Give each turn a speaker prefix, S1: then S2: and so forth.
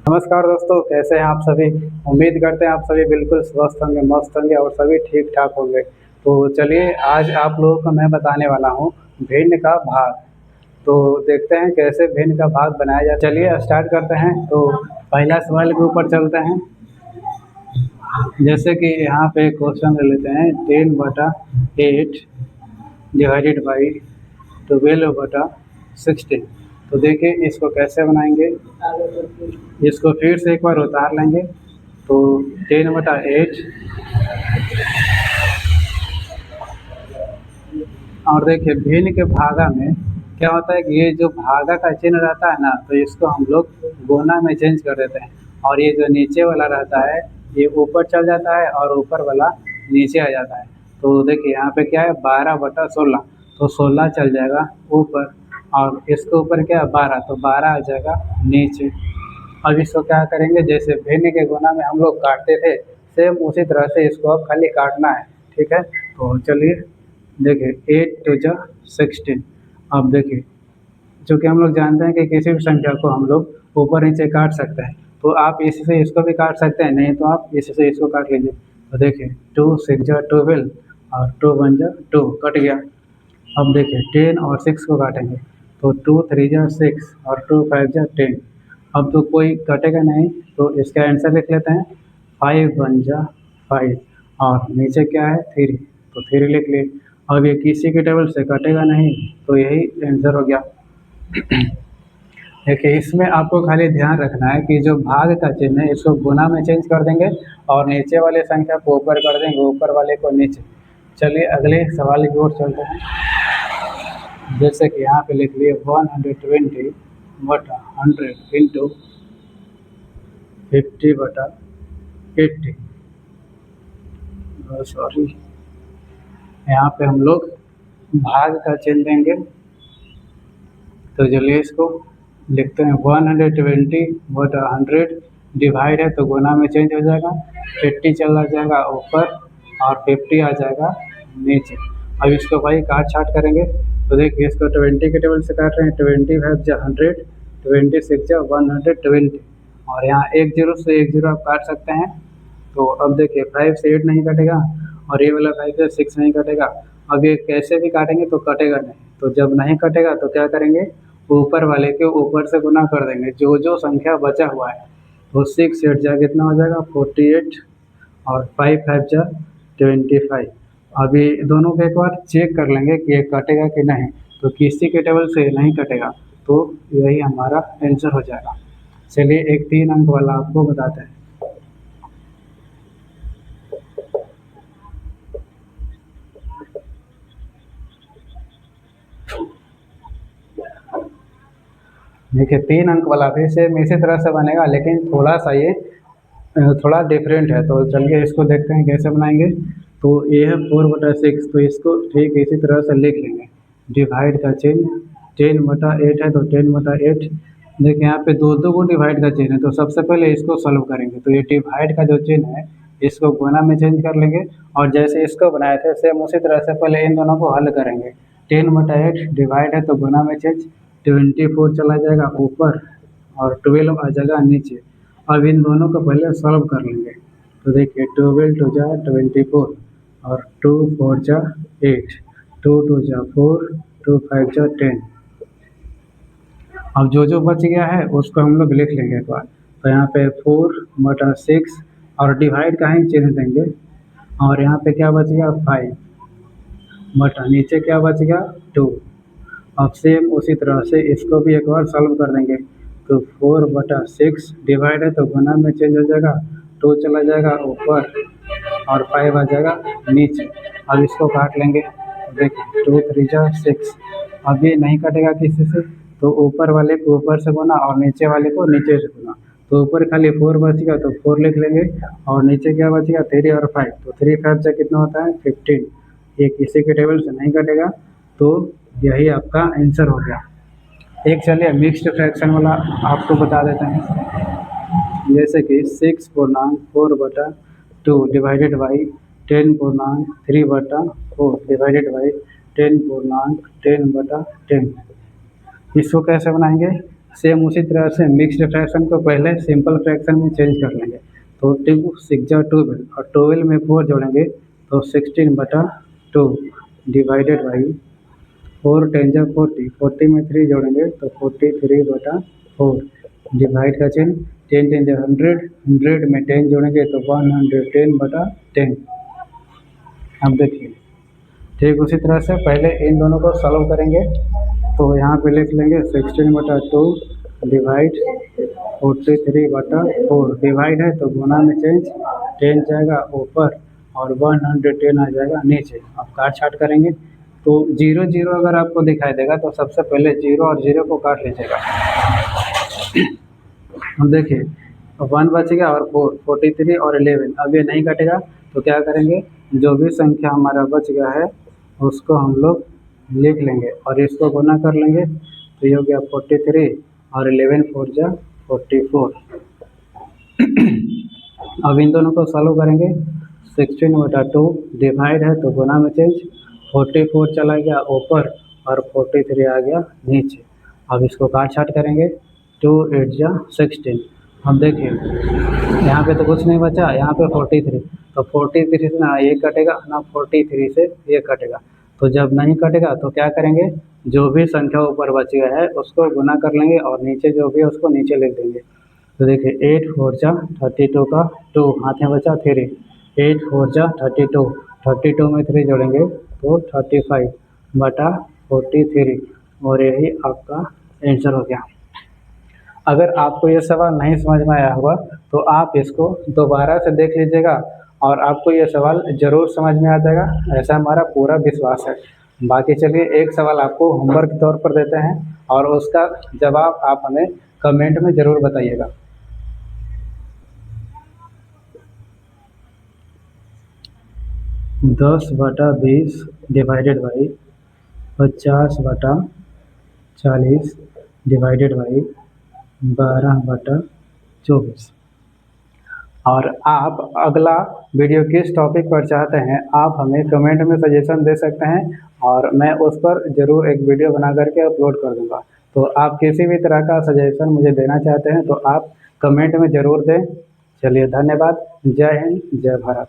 S1: नमस्कार दोस्तों, कैसे हैं आप सभी। उम्मीद करते हैं आप सभी बिल्कुल स्वस्थ होंगे, मस्त होंगे और सभी ठीक ठाक होंगे। तो चलिए आज आप लोगों को मैं बताने वाला हूँ भिन्न का भाग। तो देखते हैं कैसे भिन्न का भाग बनाया जाए। चलिए स्टार्ट करते हैं। तो पहला सवाल के ऊपर चलते हैं। जैसे कि यहाँ पे क्वेश्चन ले लेते हैं 10/8 डिवाइडेड बाई 12/16। तो देखिए इसको कैसे बनाएंगे। इसको फिर से एक बार उतार लेंगे। तो 10/8 और देखिए भिन्न के भागा में क्या होता है कि ये जो भागा का चिन्ह रहता है ना, तो इसको हम लोग गुना में चेंज कर देते हैं। और ये जो नीचे वाला रहता है ये ऊपर चल जाता है और ऊपर वाला नीचे आ जाता है। तो देखिए यहाँ पे क्या है 12/16, तो 16 चल जाएगा ऊपर और इसके ऊपर क्या है 12, तो 12 आ जाएगा नीचे। अब इसको क्या करेंगे, जैसे भिन्न के गुना में हम लोग काटते थे सेम उसी तरह से इसको अब खाली काटना है। ठीक है, तो चलिए देखिए 8×2 = 16। अब देखिए चूँकि हम लोग जानते हैं कि किसी भी संख्या को हम लोग ऊपर नीचे काट सकते हैं, तो आप इससे इसको भी काट सकते हैं, नहीं तो आप इससे इसको काट लीजिए। तो देखिए 2×6 = 12 और 2×1 = 2 कट गया। अब देखिए 10 और 6 को काटेंगे, तो 2×3 = 6 और 2×5 = 10। अब तो कोई कटेगा नहीं, तो इसका आंसर लिख लेते हैं 5×1 = 5 और नीचे क्या है 3, तो 3 लिख लिए। अब ये किसी के टेबल से कटेगा नहीं, तो यही आंसर हो गया। देखिए इसमें आपको खाली ध्यान रखना है कि जो भाग का चिन्ह है इसको गुना में चेंज कर देंगे और नीचे वाले संख्या को ऊपर कर देंगे, ऊपर वाले को नीचे। चलिए अगले सवाल की ओर चलते हैं। जैसे कि यहाँ पे लिख लिए 120/100 इंटू 50/80। सॉरी, यहाँ पे हम लोग भाग का चिन्ह देंगे। तो चलिए इसको लिखते हैं 120/100 डिवाइड है तो गुना में चेंज हो जाएगा, 80 चला जाएगा ऊपर और 50 आ जाएगा नीचे। अब इसको भाई काट छाट करेंगे। तो देखिए इसको 20 के टेबल से काट रहे हैं, 25×100, 26×120 और यहाँ 1 0 से 1 0 आप काट सकते हैं। तो अब देखिए 5 से 8 नहीं कटेगा और ये वाला 5 से 6 नहीं कटेगा। अब ये कैसे भी काटेंगे तो कटेगा नहीं, तो जब नहीं कटेगा तो क्या करेंगे, ऊपर वाले के ऊपर से गुना कर देंगे जो जो संख्या बचा हुआ है। तो 6 8 जा कितना हो जाएगा 48 और 5 5 जा 25। अभी दोनों को एक बार चेक कर लेंगे कि ये कटेगा कि नहीं, तो किसी के टेबल से नहीं कटेगा, तो यही हमारा आंसर हो जाएगा। चलिए एक 3 अंक वाला आपको बताते हैं। देखिए 3 अंक वाला भी सेम इसी तरह से बनेगा, लेकिन थोड़ा सा ये थोड़ा डिफरेंट है। तो चलिए इसको देखते हैं कैसे बनाएंगे। तो ये है 4/6, तो इसको ठीक इसी तरह से लिख लेंगे। डिवाइड का चिन्ह 10/8 है तो 10/8। देखिए यहाँ पे दो दो को डिवाइड का चिन्ह है, तो सबसे पहले इसको सॉल्व करेंगे। तो ये डिवाइड का जो चिन्ह है इसको गुना में चेंज कर लेंगे और जैसे इसको बनाए थे सेम उसी तरह से पहले इन दोनों को हल करेंगे। 10/8 डिवाइड है तो गुना में चेंज, 24 चला जाएगा ऊपर और 12 आ जाएगा नीचे। अब इन दोनों को पहले सॉल्व कर लेंगे। तो देखिए 12 2 जा 24 और 2 4 जा 8, 2 2 जा 4, 2 5 जा 10। अब जो जो बच गया है उसको हम लोग लिख लेंगे एक बार। तो यहाँ पे 4/6 और डिवाइड का ही चिन्ह देंगे और यहाँ पे क्या बच गया 5 बटा नीचे क्या बच गया 2। अब सेम उसी तरह से इसको भी एक बार सॉल्व कर देंगे। तो 4/6 डिवाइड है तो गुना में चेंज हो जाएगा, 2 चला जाएगा ऊपर और 5 आ जाएगा नीचे। अब इसको काट लेंगे। देखिए 2 3 जा 6। अब ये नहीं कटेगा किसी से, तो ऊपर वाले को ऊपर से गुना और नीचे वाले को नीचे से गुना। तो ऊपर खाली 4 बचेगा तो 4 लिख लेंगे और नीचे क्या बचेगा 3 और 5, तो 3 5 से कितना होता है 15। ये किसी के टेबल से नहीं कटेगा, तो यही आपका आंसर हो गया। एक चलिए मिक्स्ड फ्रैक्शन वाला आपको बता देते हैं। जैसे कि 6/4/2 डिवाइडेड बाई 10/3/4 डिवाइडेड बाई 10/10/10। इसको कैसे बनाएंगे, सेम उसी तरह से मिक्स्ड फ्रैक्शन को पहले सिंपल फ्रैक्शन में चेंज कर लेंगे। तो 2 6 12 और 12 में 4 जोड़ेंगे तो 16/2 डिवाइडेड बाई 4 10 40, 40 में 3 जोड़ेंगे तो 43/4 डिवाइड का चिन्ह, 10 10 100, 100 में 10 जोड़ेंगे तो 110/10। अब देखिए ठीक उसी तरह से पहले इन दोनों को सॉल्व करेंगे। तो यहाँ पे लिख लेंगे 16/2 डिवाइड 43/4, डिवाइड है तो गुना में चेंज, 10 जाएगा ऊपर और 110 आ जाएगा नीचे। अब काट छाट करेंगे तो 0 0 अगर आपको दिखाई देगा तो सबसे पहले 0 और 0 को काट लीजिएगा। अब देखिए 1 बच गया और 4, 43 और 11। अब ये नहीं कटेगा तो क्या करेंगे, जो भी संख्या हमारा बच गया है उसको हम लोग लिख लेंगे और इसको गुना कर लेंगे तो ये हो गया 43 और 11 4 जा 44। अब इन दोनों को सॉल्व करेंगे, 16/2 डिवाइड है तो गुना में चेंज, 44 चला गया ऊपर और 43 आ गया नीचे। अब इसको काट छाट करेंगे, 2 8 जा 16। अब देखिए यहाँ पे तो कुछ नहीं बचा, यहाँ पे 43, तो 43 से ना ये कटेगा ना 43 से ये कटेगा। तो जब नहीं कटेगा तो क्या करेंगे, जो भी संख्या ऊपर बच गया है उसको गुना कर लेंगे और नीचे जो भी है उसको नीचे लिख देंगे। तो देखिए 8 4 जा 32 का 2, हाथ में बचा 3, 8 4 जा 32, 32 में 3 जोड़ेंगे तो 35/43 और यही आपका आंसर हो गया। अगर आपको ये सवाल नहीं समझ में आया होगा तो आप इसको दोबारा से देख लीजिएगा और आपको ये सवाल ज़रूर समझ में आ जाएगा, ऐसा हमारा पूरा विश्वास है। बाकी चलिए एक सवाल आपको होमवर्क के तौर पर देते हैं और उसका जवाब आप हमें कमेंट में ज़रूर बताइएगा। दस बटा 20 डिवाइडेड बाई 50/40 डिवाइडेड बाई 12/24। और आप अगला वीडियो किस टॉपिक पर चाहते हैं आप हमें कमेंट में सजेशन दे सकते हैं और मैं उस पर ज़रूर एक वीडियो बना करके अपलोड कर दूंगा। तो आप किसी भी तरह का सजेशन मुझे देना चाहते हैं तो आप कमेंट में ज़रूर दें। चलिए धन्यवाद। जय हिंद, जय भारत।